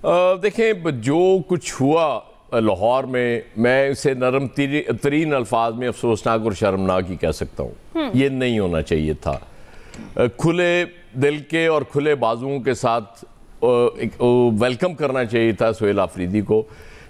देखें, जो कुछ हुआ लाहौर में, मैं इसे नरम तरीन अल्फाज में अफसोसनाक और शर्मनाक ही कह सकता हूँ। ये नहीं होना चाहिए था। खुले दिल के और खुले बाजुओं के साथ वेलकम करना चाहिए था सोहेल आफरीदी को।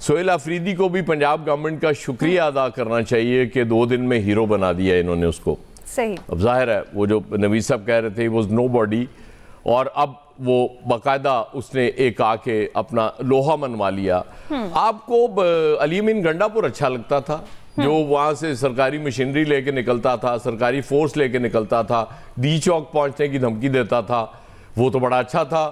सोहेल आफरीदी को भी पंजाब गवर्नमेंट का शुक्रिया अदा करना चाहिए कि 2 दिन में हीरो बना दिया इन्होंने उसको। सही। अब जाहिर है वो जो नवीद साहब कह रहे थे वॉज नो बॉडी, और अब वो बाकायदा उसने एक आके अपना लोहा मनवा लिया। आपको अलीमीन गंडापुर अच्छा लगता था, जो वहाँ से सरकारी मशीनरी लेके निकलता था, सरकारी फोर्स लेके निकलता था, डी चौक पहुँचने की धमकी देता था, वो तो बड़ा अच्छा था,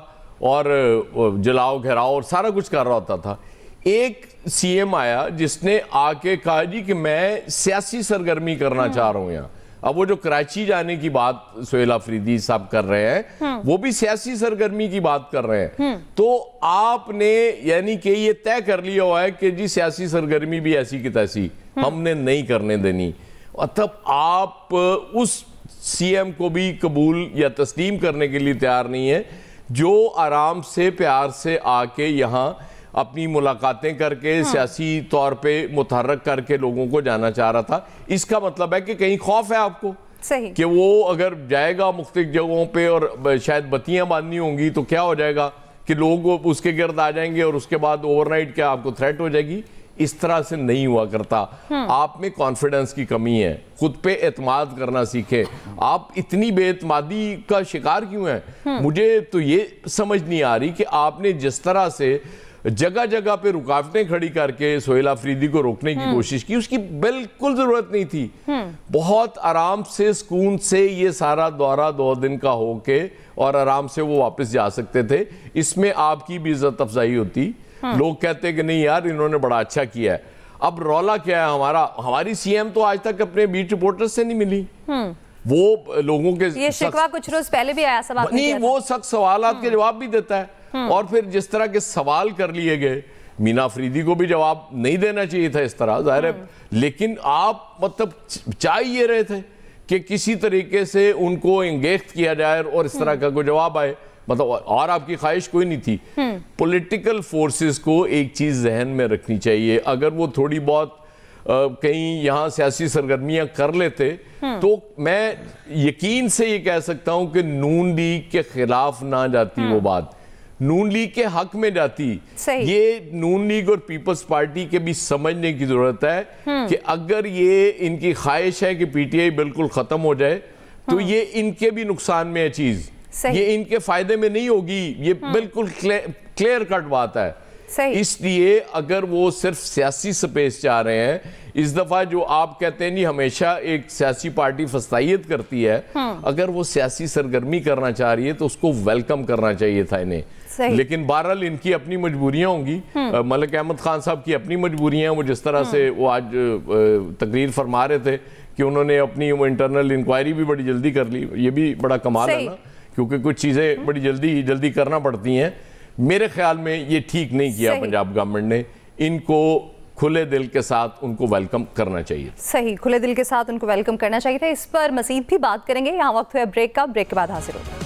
और जलाओ घेराओ और सारा कुछ कर रहा होता था। एक सीएम आया जिसने आके कहा जी कि मैं सियासी सरगर्मी करना चाह रहा हूँ यहाँ। अब वो जो कराची जाने की बात सोहेल आफरीदी साहब कर रहे हैं, वो भी सियासी सरगर्मी की बात कर रहे हैं। तो आपने यानी कि ये तय कर लिया हुआ है कि जी सियासी सरगर्मी भी ऐसी की तैसी हमने नहीं करने देनी। और तब आप उस सीएम को भी कबूल या तस्लीम करने के लिए तैयार नहीं है, जो आराम से प्यार से आके यहाँ अपनी मुलाकातें करके सियासी तौर पे मुतहर्रक करके लोगों को जाना चाह रहा था। इसका मतलब है कि कहीं खौफ है आपको। सही। कि वो अगर जाएगा मुख्तलिफ जगहों पे और शायद बत्तियां बांधनी होंगी तो क्या हो जाएगा कि लोग उसके गिर्द आ जाएंगे और उसके बाद ओवरनाइट क्या आपको थ्रेट हो जाएगी। इस तरह से नहीं हुआ करता। आप में कॉन्फिडेंस की कमी है, खुद पे एतमाद करना सीखे। आप इतनी बेएतमादी का शिकार क्यों हैं? मुझे तो ये समझ नहीं आ रही कि आपने जिस तरह से जगह जगह पे रुकावटें खड़ी करके सोहेल आफरीदी को रोकने की कोशिश की, उसकी बिल्कुल जरूरत नहीं थी। बहुत आराम से सुकून से ये सारा दौरा 2 दिन का होके और आराम से वो वापस जा सकते थे। इसमें आपकी भी इज्जत अफजाई होती। लोग कहते कि नहीं यार इन्होंने बड़ा अच्छा किया है। अब रौला क्या है हमारी सीएम तो आज तक अपने बीट रिपोर्टर्स से नहीं मिली। वो लोगों के ये शिकवा कुछ रोज पहले भी आया, सवाल नहीं, वो सख्त सवालात के जवाब भी देता है। और फिर जिस तरह के सवाल कर लिए गए, मीना अफरीदी को भी जवाब नहीं देना चाहिए था इस तरह, जाहिर है। लेकिन आप मतलब चाह ये रहे थे कि किसी तरीके से उनको एंगेज किया जाए और इस तरह का कोई जवाब आए, मतलब और आपकी ख्वाहिश कोई नहीं थी। पॉलिटिकल फोर्सेस को एक चीज जहन में रखनी चाहिए, अगर वो थोड़ी बहुत कहीं यहाँ सियासी सरगर्मियां कर लेते तो मैं यकीन से ये कह सकता हूं कि नून लीग के खिलाफ ना जाती वो बात, नून लीग के हक में जाती। ये नून लीग और पीपल्स पार्टी के भी समझने की जरूरत है कि अगर ये इनकी ख्वाहिश है कि पीटीआई बिल्कुल खत्म हो जाए तो ये इनके भी नुकसान में है चीज, ये इनके फायदे में नहीं होगी। ये बिल्कुल क्लियर कट बात है। इसलिए अगर वो सिर्फ सियासी स्पेस चाह रहे हैं, इस दफा जो आप कहते हैं नहीं हमेशा एक सियासी पार्टी फस्तायत करती है, अगर वो सियासी सरगर्मी करना चाह रही है तो उसको वेलकम करना चाहिए था इन्हें। लेकिन बहरहाल इनकी अपनी मजबूरियां होंगी। मलिक अहमद खान साहब की अपनी मजबूरियां, वो जिस तरह से वो आज तकरीर फरमा रहे थे कि उन्होंने अपनी वो इंटरनल इंक्वायरी भी बड़ी जल्दी कर ली, ये भी बड़ा कमाल है ना, क्योंकि कुछ चीजें बड़ी जल्दी करना पड़ती हैं। मेरे ख्याल में ये ठीक नहीं किया पंजाब गवर्नमेंट ने। इनको खुले दिल के साथ उनको वेलकम करना चाहिए। सही, खुले दिल के साथ उनको वेलकम करना चाहिए था। इस पर मजीद भी बात करेंगे। यहाँ वक्त हुआ ब्रेक का, ब्रेक के बाद हाजिर होगा।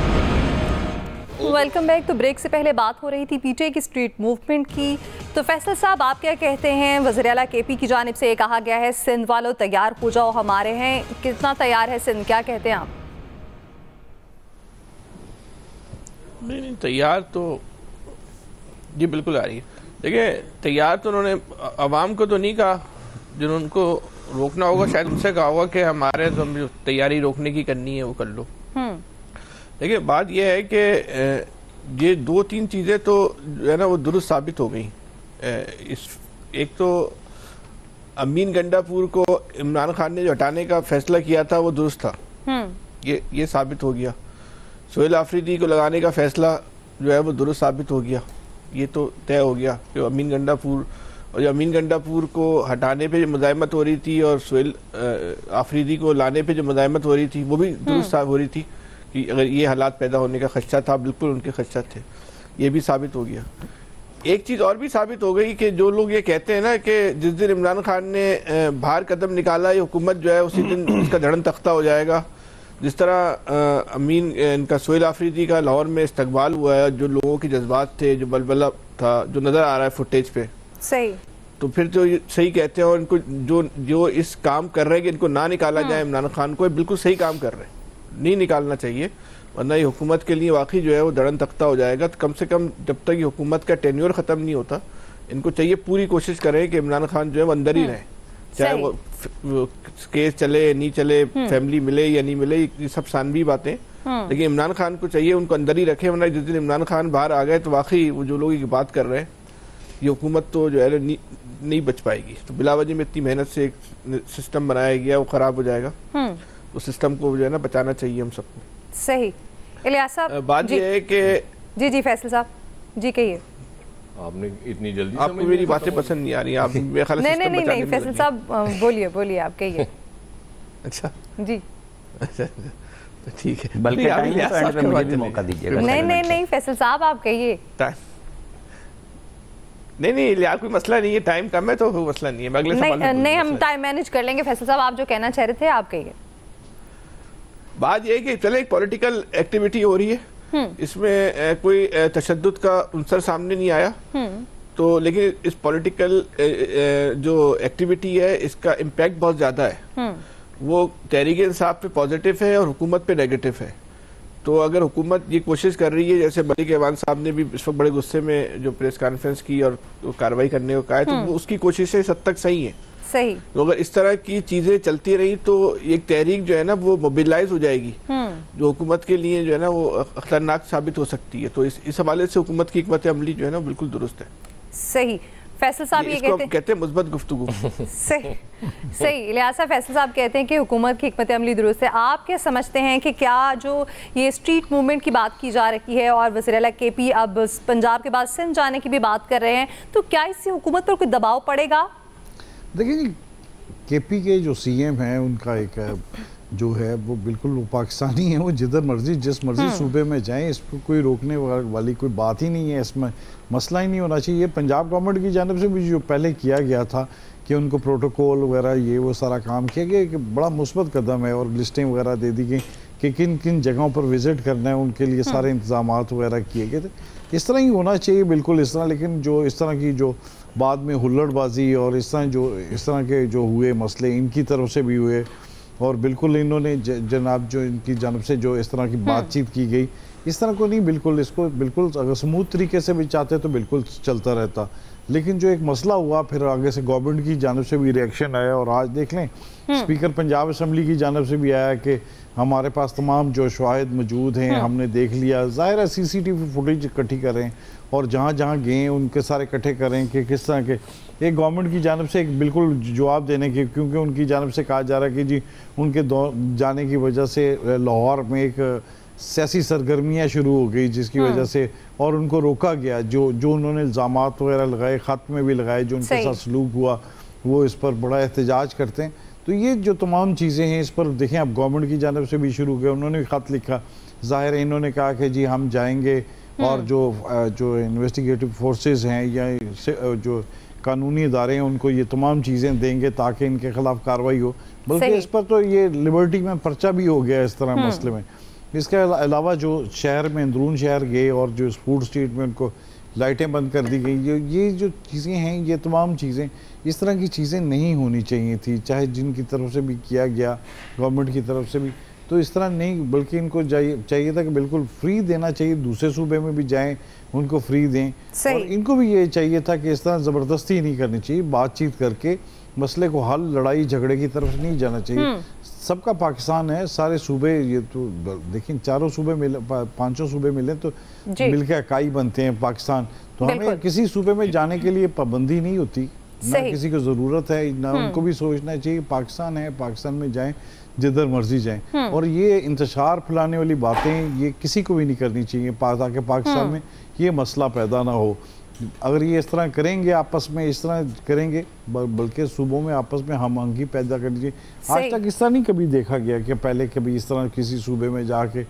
Welcome back. तो ब्रेक से पहले बात हो रही थी पीटीआई की स्ट्रीट मूवमेंट की। तो फैसल साहब आप क्या कहते हैं? वज़ीर आला केपी की जानिब से ये कहा गया है सिंध वालों तैयार हो जाओ हमारे हैं, कितना तैयार है सिंध, क्या कहते हैं आप? नहीं, तैयार तो जी बिल्कुल आ रही है। देखिए तैयार तो उन्होंने अवाम को तो नहीं कहा, जिन्होंने उनको रोकना होगा शायद उनसे कहा होगा कि हमारे जो तैयारी रोकने की करनी है वो कर लो। देखिए बात यह है कि ये 2-3 चीज़ें तो जो है ना वो दुरुस्त साबित हो गई। एक तो अमीन गंडापुर को इमरान खान ने जो हटाने का फैसला किया था वो दुरुस्त था, ये साबित हो गया। सोहेल आफरीदी को लगाने का फैसला जो है वो दुरुस्त साबित हो गया, ये तो तय हो गया कि अमीन गंडापुर को हटाने पे जो मुज़ाहिमत हो रही थी और सोहेल आफरीदी को लाने पे जो मुज़ाहिमत हो रही थी वो भी दुरुस्त हो रही थी कि अगर ये हालात पैदा होने का खदशा था, बिल्कुल उनके खदशा थे, ये भी साबित हो गया। एक चीज़ और भी साबित हो गई कि जो लोग ये कहते हैं ना कि जिस दिन इमरान खान ने बाहर कदम निकाला ये हुकूमत जो है उसी दिन इसका धड़न तख्ता हो जाएगा, जिस तरह अमीन इनका सोहेल आफरीदी का लाहौर में इस्तकबाल हुआ है, जो लोगों के जज्बात थे, जो बलबला था, जो नज़र आ रहा है फुटेज पे, सही, तो फिर तो सही कहते हैं। और इनको जो इस काम कर रहे हैं कि इनको ना निकाला जाए इमरान खान को, बिल्कुल सही काम कर रहे हैं, नहीं निकालना चाहिए, वरना ये हुकूमत के लिए वाकई जो है वो दड़न तख्ता हो जाएगा। तो कम से कम जब तक ये हुकूमत का टेन्योर ख़त्म नहीं होता, इनको चाहिए पूरी कोशिश करें कि इमरान खान जो है वो अंदर ही रहे, चाहे वो केस चले नहीं चले, फैमिली मिले या नहीं मिले, ये सब सानवी बातें, लेकिन इमरान खान को चाहिए उनको अंदर ही रखे, वरना जिस दिन इमरान खान बाहर आ गए तो वाकई वो जो लोग ये बात कर रहे हैं, ये हुकूमत तो जो है नहीं बच पाएगी। तो बिलावजह में इतनी मेहनत से एक सिस्टम बनाया गया वो खराब हो जाएगा। उस सिस्टम को जो है ना बचाना चाहिए हम सबको। सही। इलियास साहब, बात ये है कि जी फैसल साहब जी कहिए। आपने इतनी जल्दी आपको मेरी बातें पसंद नहीं आ रही, आप मेरे ख्याल से नहीं फैसल साहब बोलिए आप कहिए। अच्छा जी, तो ठीक है, बल्कि टाइम पे मुझे भी मौका दीजिएगा। नहीं फैसल साहब आप कहिए। नहीं लिया, कोई मसला नहीं है, टाइम कम है तो कोई मसला नहीं है, मैं अगले सवाल नहीं हम टाइम मैनेज कर लेंगे। फैसल साहब आप जो कहना चाह रहे थे आप कहिए। बात ये है कि चले एक पॉलिटिकल एक्टिविटी हो रही है, इसमें कोई तशद्दुद का अंसर सामने नहीं आया, तो लेकिन इस पॉलिटिकल जो एक्टिविटी है इसका इम्पैक्ट बहुत ज्यादा है, वो तहरीक-ए-इंसाफ पे पॉजिटिव है और हुकूमत पे नेगेटिव है। तो अगर हुकूमत ये कोशिश कर रही है, जैसे मलिक एवान साहब ने भी इस वक्त बड़े गुस्से में जो प्रेस कॉन्फ्रेंस की और कार्रवाई करने को कहा है, तो वो उसकी कोशिशें इस हद तक सही है। सही। तो अगर इस तरह की चीजें चलती रही तो एक तहरीक जो है ना वो मोबिलाइज हो जाएगी, जो हुकूमत के लिए जो है ना वो खतरनाक साबित हो सकती है। तो इस हवाले से हुकूमत की हिकमत अमली जो है ना बिल्कुल दुरुस्त है। सही। फैसल साहब ये कहते हैं मुस्बत गुफ्तगू। सही। इलियासा, फैसल साहब कहते हैं कि हुकूमत की हिकमत अमली दुरुस्त है। आप क्या समझते हैं कि क्या जो ये स्ट्रीट मूवमेंट की बात की जा रही है और वज़ीर-ए-आला केपी अब पंजाब के बाद सिंध जाने की भी बात कर रहे हैं, तो क्या इससे हुकूमत पर कोई दबाव पड़ेगा? देखिए, केपी के जो सीएम हैं उनका एक जो है वो बिल्कुल वो पाकिस्तानी है, वो जिधर मर्जी जिस मर्जी सूबे में जाएं, इस पर कोई रोकने वाली कोई बात ही नहीं है, इसमें मसला ही नहीं होना चाहिए। पंजाब गवर्नमेंट की जानिब से भी जो पहले किया गया था कि उनको प्रोटोकॉल वगैरह ये वो सारा काम किया गया, कि बड़ा मुस्बत कदम है, और लिस्टें वगैरह दे दी गई कि किन किन जगहों पर विज़िट करना है, उनके लिए सारे इंतजाम वगैरह किए गए थे। इस तरह ही होना चाहिए, बिल्कुल इस तरह। लेकिन जो इस तरह की जो बाद में हुल्लड़बाजी और इस तरह के जो हुए मसले इनकी तरफ से भी हुए, और बिल्कुल इन्होंने जनाब जो इनकी जानब से जो इस तरह की बातचीत की गई, इस तरह को नहीं, बिल्कुल इसको बिल्कुल अगर स्मूथ तरीके से भी चाहते तो बिल्कुल चलता रहता। लेकिन जो एक मसला हुआ, फिर आगे से गवर्नमेंट की जानब से भी रिएक्शन आया, और आज देख लें स्पीकर पंजाब असम्बली की जानब से भी आया कि हमारे पास तमाम जो शवाहिद मौजूद हैं, हमने देख लिया। ज़ाहिर है CCTV फुटेज इकट्ठी करें और जहाँ जहाँ गए उनके सारे इकट्ठे करें कि किस तरह के एक गवर्नमेंट की जानब से एक बिल्कुल जवाब देने की, क्योंकि उनकी जानब से कहा जा रहा है कि जी उनके जाने की वजह से लाहौर में एक सियासी सरगर्मियाँ शुरू हो गई, जिसकी वजह से और उनको रोका गया। जो उन्होंने इल्ज़ामात वगैरह लगाए, ख़त में भी लगाए, जो उनके साथ सलूक हुआ, वो इस पर बड़ा एहतजाज करते हैं। तो ये जो तमाम चीज़ें हैं, इस पर देखें अब गवर्नमेंट की जानब से भी शुरू किया, उन्होंने भी ख़त लिखा। ज़ाहिर है इन्होंने कहा कि जी हम जाएंगे और जो इन्वेस्टिगेटिव फोर्सेस हैं या जो कानूनी इदारे हैं उनको ये तमाम चीज़ें देंगे ताकि इनके खिलाफ कार्रवाई हो। बल्कि इस पर तो ये लिबर्टी में पर्चा भी हो गया इस तरह मसले में। इसके अलावा जो शहर में अंदरून शहर गए और जो फूड स्ट्रीट में उनको लाइटें बंद कर दी गई, ये जो चीज़ें हैं, ये तमाम चीज़ें इस तरह की चीज़ें नहीं होनी चाहिए थी, चाहे जिनकी तरफ से भी किया गया, गवर्नमेंट की तरफ से भी। तो इस तरह नहीं, बल्कि इनको चाहिए था कि बिल्कुल फ्री देना चाहिए, दूसरे सूबे में भी जाएं उनको फ्री दें, और इनको भी ये चाहिए था कि इस तरह ज़बरदस्ती नहीं करनी चाहिए, बातचीत करके मसले को हल, लड़ाई झगड़े की तरफ नहीं जाना चाहिए। सबका पाकिस्तान है, सारे सूबे, ये तो देखिए चारों सूबे मिले, 5 सूबे मिले तो मिलकर इकाई बनते हैं पाकिस्तान। तो हमें किसी सूबे में जाने के लिए पाबंदी नहीं होती, ना किसी को ज़रूरत है, ना उनको भी सोचना चाहिए पाकिस्तान है, पाकिस्तान में जाएं, जिधर मर्जी जाएं। और ये इंतशार फैलाने वाली बातें ये किसी को भी नहीं करनी चाहिए ताकि पाकिस्तान में ये मसला पैदा ना हो। अगर ये इस तरह करेंगे, आपस में इस तरह करेंगे, बल्कि सूबों में आपस में हम आहंगी पैदा करनी चाहिए। आज तक इस तरह नहीं कभी देखा गया कि पहले कभी इस तरह किसी सूबे में जाके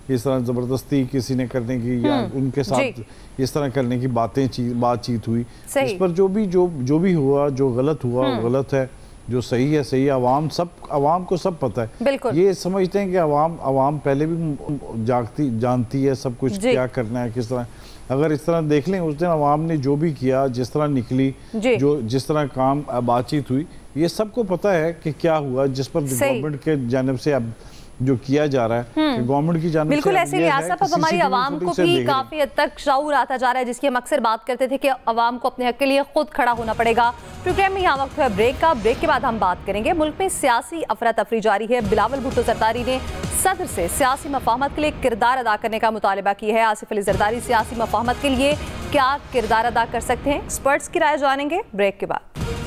इस तरह ज़बरदस्ती किसी ने करने की या उनके साथ इस तरह करने की बातचीत हुई। इस पर जो भी हुआ, जो गलत हुआ वो गलत है, जो सही है सही है। अवाम को सब पता है, बिल्कुल। ये समझते हैं कि अवाम पहले भी जानती है सब कुछ, क्या करना है किस तरह। अगर इस तरह देख लें, उस दिन अवाम ने जो भी किया, जिस तरह निकली, जिस तरह काम बातचीत हुई, ये सबको पता है कि क्या हुआ, जिस पर गवर्नमेंट के जानिब से अब जो किया जा रहा है गवर्नमेंट की जानिब से। बिल्कुल ऐसे नहीं आसफ, अब हमारी आवाम को भी काफी हद तक शऊर आता जा रहा है, जिसकी हम अक्सर बात करते थे कि आवाम को अपने हक के लिए खुद खड़ा होना पड़ेगा। प्रोग्राम में यहाँ वक्त है ब्रेक का। ब्रेक के बाद हम बात करेंगे मुल्क में सियासी अफरा तफरी जारी है। बिलावल भुट्टो जरदारी ने सदर से सियासी मफाहमत के लिए किरदार अदा करने का मुतालबा किया है। आसिफ अली जरदारी सियासी मफाहमत के लिए क्या किरदार अदा कर सकते हैं, एक्सपर्ट्स की राय जानेंगे ब्रेक के बाद।